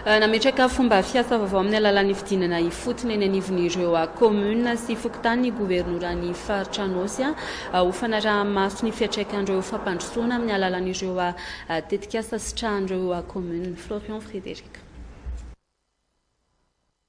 nametraka fomba fiasa vaovao amin'ny alalan'ny fidinana ifotony eny anivon'ireo commune sy fokontany gouvernoran'ny faritra Anosy ho fanaraha-maso ny fiantraikandreo fampandrosoana amin'ny alalan'ireo tetikasa sitrahan'ireo commune. Florian Frédéric.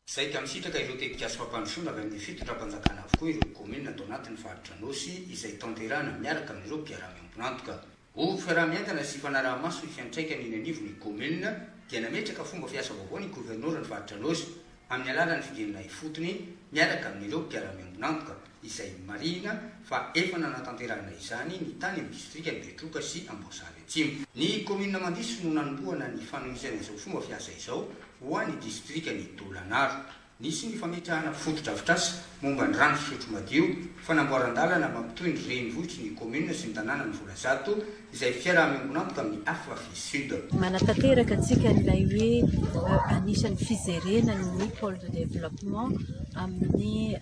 Zay ka misitraka ireo tetikasa fampandrosoana avy amin'ny fitondram-panjakana avokoa ireo commune atao anatin'ny faritra Anosy izay tanterahana miaraka amin'ireo mpiara-miambonantoka. Ho fiarah-mientana sy fanaraha-maso ny fiantraikany eny anivon'ny commune dia nametraka fomba fiasa vaovao ny gouverneur ny faritra Anosy amin'ny alalan'ny figenona ifotony miaraka amin'ireo mpiara-miambonantoka izay marina fa efa nanatanterahana izany ny tany amin'ny distrika Betroka sy Amboasary Atsimo. Ny commune mandiso no nanombohana ny fanonisana izao fomba fiasa izao ho an'ny distrika ny Dolanaro. Nisy ny fametrahana foto-drafitrasa momba ny rano fisotro madio, fanamboaran-dalana mampitohy ny renivohitry ny commune sy ny tanàna ny Volazato izay fiaraha-miambonantoka amin'ny Afafy Sud. Manatanteraka antsika ilay hoe anisan'ny fizerena ny pôle de développement amin'ny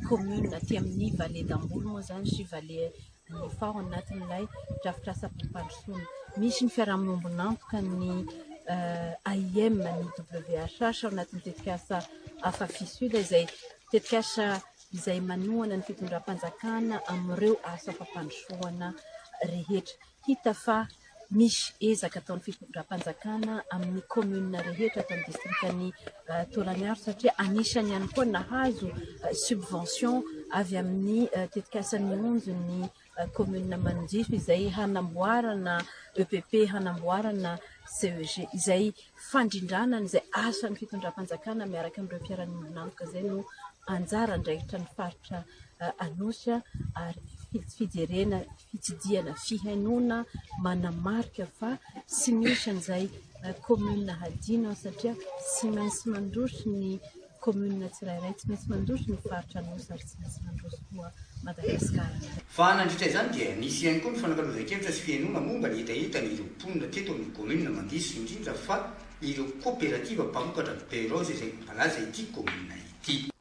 commune aty amin'ny vallée d'Ambolo moa zany sy vallée ny fao anatin'ilay drafitrasa fampandrosoana. Misy ny fiaraha-miambonantoka ny AIM ny WHH ao anatin'ny tetikasa Afafy Sud izay tetikasa izay manohana ny fitondram-panjakana amin'ireo asa fampandrosoana rehetra. Hita fa misy ezaka ataon'ny fitondram-panjakana amin'ny commune rehetra atao amin'ny distrikany Dolanaro satria anisany ihany koa nahazo subvention avy amin'ny tetikasan'ny onjony commune mandiso izay hanamboarana EPP, hanamboarana CEG izay fandrindrana izay asan'ny fitondram-panjakana miaraka amin'ireo mpiara-miambonantoka izay no anjara andraikitra ny faritra Anosy ary fijerena fitsidihana fihainoana manamarika fa tsy misy an'izay commune hadina satria tsy maintsy mandroso ny commune tsirairay, tsy maintsy mandroso ny faritra Anosy ary tsy maintsy mandroso koa Madagasikara. Fa nandritra izany dia nisy ihany koa ny fanakalozan-kevitra sy fihainoana momba ny hetaheta ireo mponina teto amin'ny commune mandiso indrindra fa ireo coopérative mpamokatra berose izay mpalaza ity commune ity.